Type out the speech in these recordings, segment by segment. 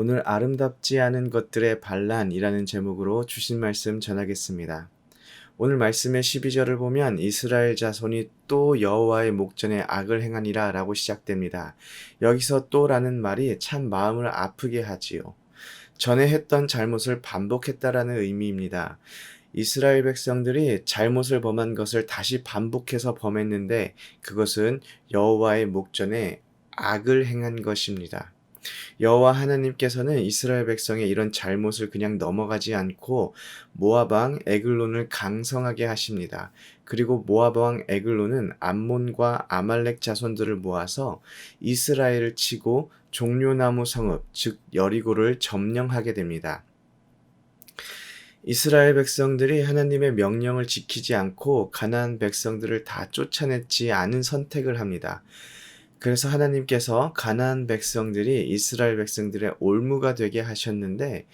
오늘 아름답지 않은 것들의 반란이라는 제목으로 주신 말씀 전하겠습니다. 오늘 말씀의 12절을 보면 이스라엘 자손이 또 여호와의 목전에 악을 행하니라 라고 시작됩니다. 여기서 또라는 말이 참 마음을 아프게 하지요. 전에 했던 잘못을 반복했다라는 의미입니다. 이스라엘 백성들이 잘못을 범한 것을 다시 반복해서 범했는데 그것은 여호와의 목전에 악을 행한 것입니다. 여호와 하나님께서는 이스라엘 백성의 이런 잘못을 그냥 넘어가지 않고 모압 왕 에글론을 강성하게 하십니다. 그리고 모압 왕 에글론은 암몬과 아말렉 자손들을 모아서 이스라엘을 치고 종려나무 성읍 즉 여리고를 점령하게 됩니다. 이스라엘 백성들이 하나님의 명령을 지키지 않고 가나안 백성들을 다 쫓아냈지 않은 선택을 합니다. 그래서 하나님께서 가나안 백성들이 이스라엘 백성들의 올무가 되게 하셨는데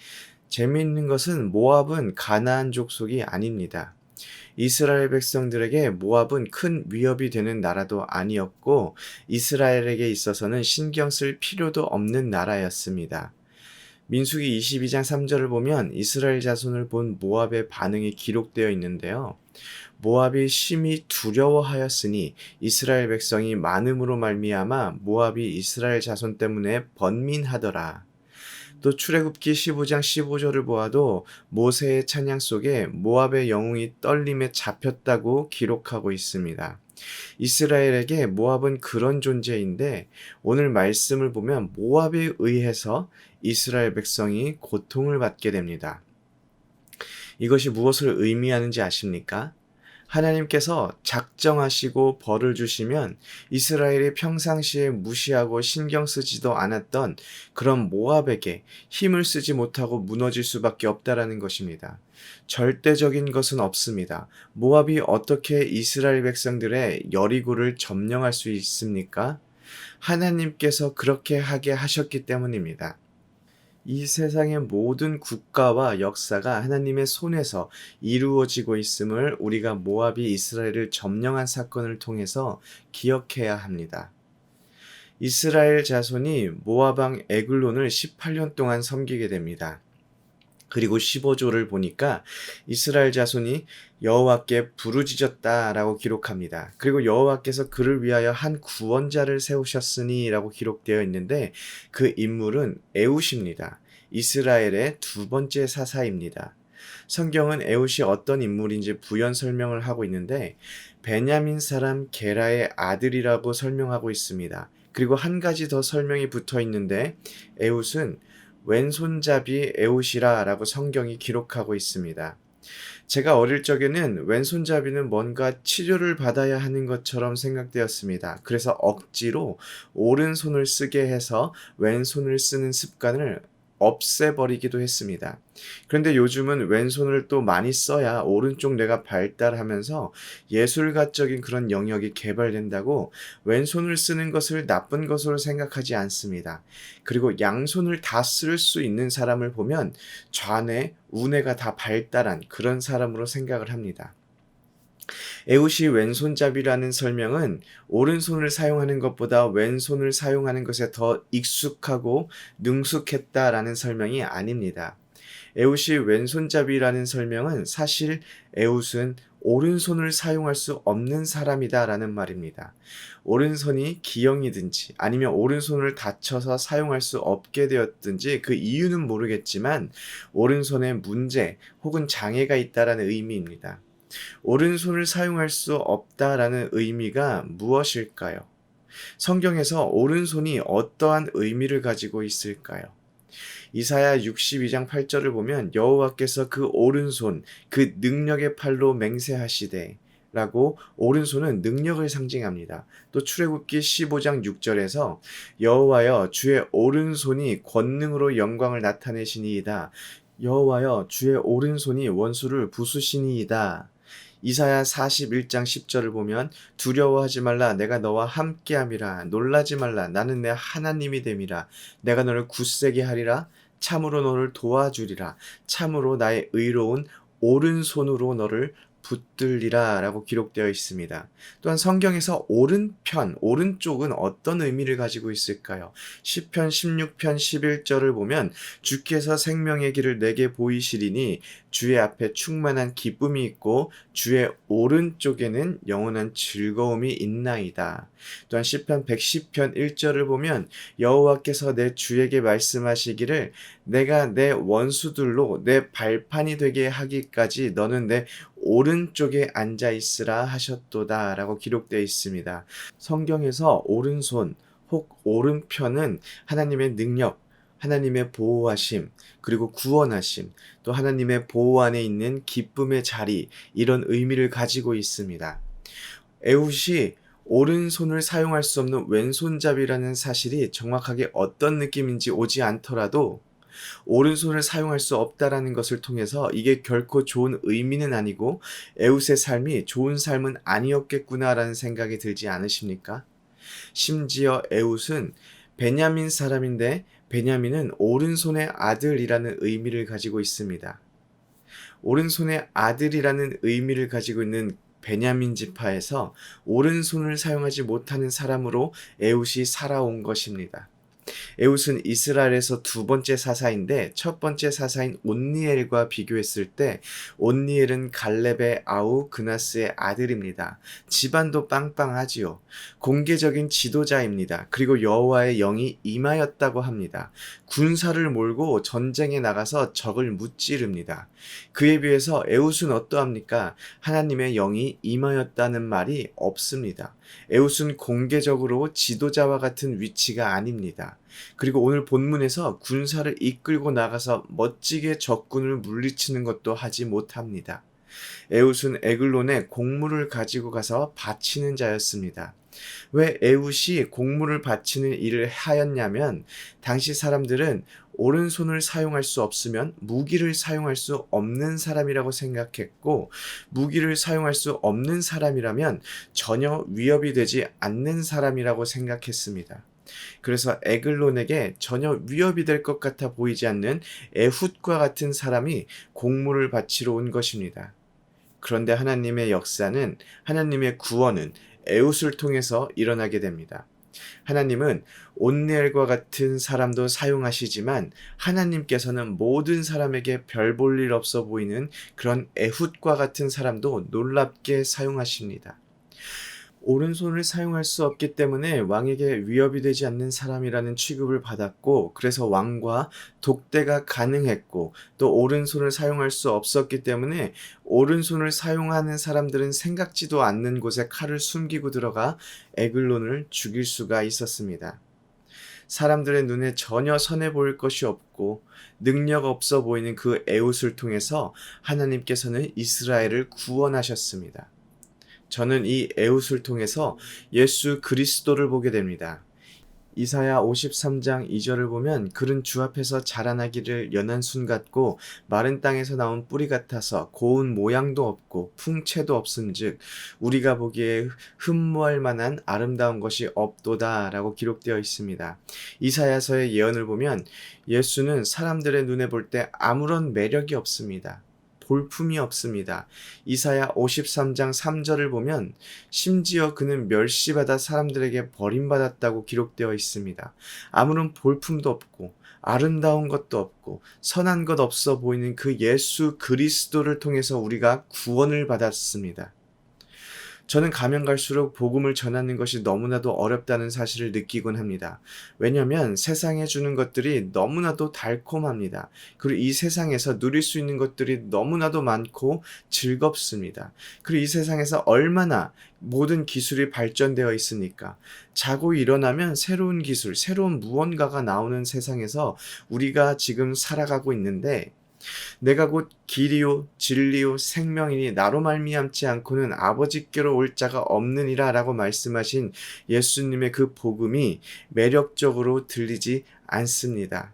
재미있는 것은 모압은 가나안 족속이 아닙니다. 이스라엘 백성들에게 모압은 큰 위협이 되는 나라도 아니었고 이스라엘에게 있어서는 신경 쓸 필요도 없는 나라였습니다. 민수기 22장 3절을 보면 이스라엘 자손을 본 모압의 반응이 기록되어 있는데요. 모압이 심히 두려워하였으니 이스라엘 백성이 많음으로 말미암아 모압이 이스라엘 자손 때문에 번민하더라. 또 출애굽기 15장 15절을 보아도 모세의 찬양 속에 모압의 영웅이 떨림에 잡혔다고 기록하고 있습니다. 이스라엘에게 모압은 그런 존재인데 오늘 말씀을 보면 모압에 의해서 이스라엘 백성이 고통을 받게 됩니다. 이것이 무엇을 의미하는지 아십니까? 하나님께서 작정하시고 벌을 주시면 이스라엘이 평상시에 무시하고 신경 쓰지도 않았던 그런 모압에게 힘을 쓰지 못하고 무너질 수밖에 없다라는 것입니다. 절대적인 것은 없습니다. 모압이 어떻게 이스라엘 백성들의 여리고를 점령할 수 있습니까? 하나님께서 그렇게 하게 하셨기 때문입니다. 이 세상의 모든 국가와 역사가 하나님의 손에서 이루어지고 있음을 우리가 모압이 이스라엘을 점령한 사건을 통해서 기억해야 합니다. 이스라엘 자손이 모압 왕 에글론을 18년 동안 섬기게 됩니다. 그리고 15조를 보니까 이스라엘 자손이 여호와께 부르짖었다라고 기록합니다. 그리고 여호와께서 그를 위하여 한 구원자를 세우셨으니라고 기록되어 있는데 그 인물은 에훗입니다. 이스라엘의 두 번째 사사입니다. 성경은 에훗이 어떤 인물인지 부연 설명을 하고 있는데 베냐민 사람 게라의 아들이라고 설명하고 있습니다. 그리고 한 가지 더 설명이 붙어 있는데 에훗은 왼손잡이 에훗이라라고 성경이 기록하고 있습니다. 제가 어릴 적에는 왼손잡이는 뭔가 치료를 받아야 하는 것처럼 생각되었습니다. 그래서 억지로 오른손을 쓰게 해서 왼손을 쓰는 습관을 없애버리기도 했습니다. 그런데 요즘은 왼손을 또 많이 써야 오른쪽 뇌가 발달하면서 예술가적인 그런 영역이 개발된다고 왼손을 쓰는 것을 나쁜 것으로 생각하지 않습니다. 그리고 양손을 다 쓸 수 있는 사람을 보면 좌뇌, 우뇌가 다 발달한 그런 사람으로 생각을 합니다. 에훗이 왼손잡이라는 설명은 오른손을 사용하는 것보다 왼손을 사용하는 것에 더 익숙하고 능숙했다라는 설명이 아닙니다. 에훗이 왼손잡이라는 설명은 사실 에훗은 오른손을 사용할 수 없는 사람이다라는 말입니다. 오른손이 기형이든지 아니면 오른손을 다쳐서 사용할 수 없게 되었든지 그 이유는 모르겠지만 오른손에 문제 혹은 장애가 있다라는 의미입니다. 오른손을 사용할 수 없다라는 의미가 무엇일까요? 성경에서 오른손이 어떠한 의미를 가지고 있을까요? 이사야 62장 8절을 보면 여호와께서 그 오른손, 그 능력의 팔로 맹세하시되 라고 오른손은 능력을 상징합니다. 또 출애굽기 15장 6절에서 여호와여 주의 오른손이 권능으로 영광을 나타내시니이다. 여호와여 주의 오른손이 원수를 부수시니이다. 이사야 41장 10절을 보면 두려워하지 말라 내가 너와 함께함이라 놀라지 말라 나는 내 하나님이 됨이라 내가 너를 굳세게 하리라 참으로 너를 도와주리라 참으로 나의 의로운 오른손으로 너를 붙들리라 라고 기록되어 있습니다. 또한 성경에서 오른편, 오른쪽은 어떤 의미를 가지고 있을까요? 시편 16편 11절을 보면 주께서 생명의 길을 내게 보이시리니 주의 앞에 충만한 기쁨이 있고 주의 오른쪽에는 영원한 즐거움이 있나이다. 또한 시편 110편 1절을 보면 여호와께서 내 주에게 말씀하시기를 내가 내 원수들로 내 발판이 되게 하기까지 너는 내 오른쪽에 앉아 있으라 하셨도다 라고 기록되어 있습니다. 성경에서 오른손 혹 오른편은 하나님의 능력, 하나님의 보호하심, 그리고 구원하심, 또 하나님의 보호 안에 있는 기쁨의 자리, 이런 의미를 가지고 있습니다. 에훗이 오른손을 사용할 수 없는 왼손잡이라는 사실이 정확하게 어떤 느낌인지 오지 않더라도 오른손을 사용할 수 없다라는 것을 통해서 이게 결코 좋은 의미는 아니고 에훗의 삶이 좋은 삶은 아니었겠구나라는 생각이 들지 않으십니까? 심지어 에훗은 베냐민 사람인데 베냐민은 오른손의 아들이라는 의미를 가지고 있습니다. 오른손의 아들이라는 의미를 가지고 있는 베냐민 지파에서 오른손을 사용하지 못하는 사람으로 에훗이 살아온 것입니다. 에훗은 이스라엘에서 두 번째 사사인데 첫 번째 사사인 온니엘과 비교했을 때 온니엘은 갈렙의 아우 그나스의 아들입니다. 집안도 빵빵하지요. 공개적인 지도자입니다. 그리고 여호와의 영이 임하였다고 합니다. 군사를 몰고 전쟁에 나가서 적을 무찌릅니다. 그에 비해서 에훗은 어떠합니까? 하나님의 영이 임하였다는 말이 없습니다. 에훗은 공개적으로 지도자와 같은 위치가 아닙니다. 그리고 오늘 본문에서 군사를 이끌고 나가서 멋지게 적군을 물리치는 것도 하지 못합니다. 에훗은 에글론에 곡물을 가지고 가서 바치는 자였습니다. 왜 에훗이 곡물을 바치는 일을 하였냐면 당시 사람들은 오른손을 사용할 수 없으면 무기를 사용할 수 없는 사람이라고 생각했고 무기를 사용할 수 없는 사람이라면 전혀 위협이 되지 않는 사람이라고 생각했습니다. 그래서 에글론에게 전혀 위협이 될 것 같아 보이지 않는 에훗과 같은 사람이 곡물을 바치러 온 것입니다. 그런데 하나님의 역사는, 하나님의 구원은 에훗을 통해서 일어나게 됩니다. 하나님은 온니엘과 같은 사람도 사용하시지만 하나님께서는 모든 사람에게 별 볼 일 없어 보이는 그런 에훗과 같은 사람도 놀랍게 사용하십니다. 오른손을 사용할 수 없기 때문에 왕에게 위협이 되지 않는 사람이라는 취급을 받았고 그래서 왕과 독대가 가능했고 또 오른손을 사용할 수 없었기 때문에 오른손을 사용하는 사람들은 생각지도 않는 곳에 칼을 숨기고 들어가 에글론을 죽일 수가 있었습니다. 사람들의 눈에 전혀 선해 보일 것이 없고 능력 없어 보이는 그 에훗을 통해서 하나님께서는 이스라엘을 구원하셨습니다. 저는 이 에훗을 통해서 예수 그리스도를 보게 됩니다. 이사야 53장 2절을 보면 그는 주 앞에서 자라나기를 연한 순 같고 마른 땅에서 나온 뿌리 같아서 고운 모양도 없고 풍채도 없은즉 우리가 보기에 흠모할 만한 아름다운 것이 없도다 라고 기록되어 있습니다. 이사야서의 예언을 보면 예수는 사람들의 눈에 볼 때 아무런 매력이 없습니다. 볼품이 없습니다. 이사야 53장 3절을 보면 심지어 그는 멸시받아 사람들에게 버림받았다고 기록되어 있습니다. 아무런 볼품도 없고 아름다운 것도 없고 선한 것 없어 보이는 그 예수 그리스도를 통해서 우리가 구원을 받았습니다. 저는 가면 갈수록 복음을 전하는 것이 너무나도 어렵다는 사실을 느끼곤 합니다. 왜냐하면 세상에 주는 것들이 너무나도 달콤합니다. 그리고 이 세상에서 누릴 수 있는 것들이 너무나도 많고 즐겁습니다. 그리고 이 세상에서 얼마나 모든 기술이 발전되어 있으니까 자고 일어나면 새로운 기술, 새로운 무언가가 나오는 세상에서 우리가 지금 살아가고 있는데 내가 곧 길이요 진리요 생명이니 나로 말미암지 않고는 아버지께로 올 자가 없느니라 라고 말씀하신 예수님의 그 복음이 매력적으로 들리지 않습니다.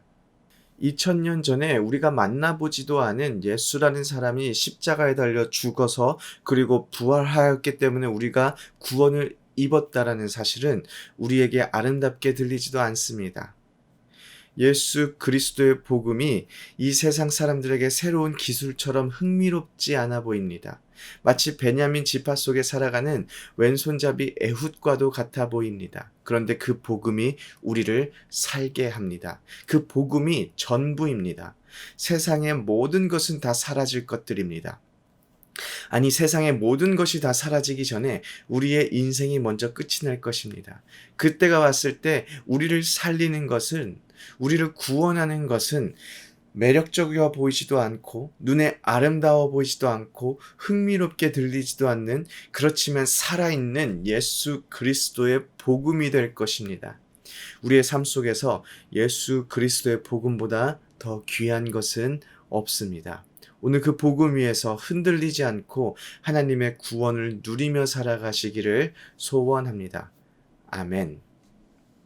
2000년 전에 우리가 만나보지도 않은 예수라는 사람이 십자가에 달려 죽어서 그리고 부활하였기 때문에 우리가 구원을 입었다라는 사실은 우리에게 아름답게 들리지도 않습니다. 예수 그리스도의 복음이 이 세상 사람들에게 새로운 기술처럼 흥미롭지 않아 보입니다. 마치 베냐민 지파 속에 살아가는 왼손잡이 에훗과도 같아 보입니다. 그런데 그 복음이 우리를 살게 합니다. 그 복음이 전부입니다. 세상의 모든 것은 다 사라질 것들입니다. 아니, 세상의 모든 것이 다 사라지기 전에 우리의 인생이 먼저 끝이 날 것입니다. 그때가 왔을 때 우리를 살리는 것은, 우리를 구원하는 것은 매력적이어 보이지도 않고 눈에 아름다워 보이지도 않고 흥미롭게 들리지도 않는, 그렇지만 살아있는 예수 그리스도의 복음이 될 것입니다. 우리의 삶 속에서 예수 그리스도의 복음보다 더 귀한 것은 없습니다. 오늘 그 복음 위에서 흔들리지 않고 하나님의 구원을 누리며 살아가시기를 소원합니다. 아멘.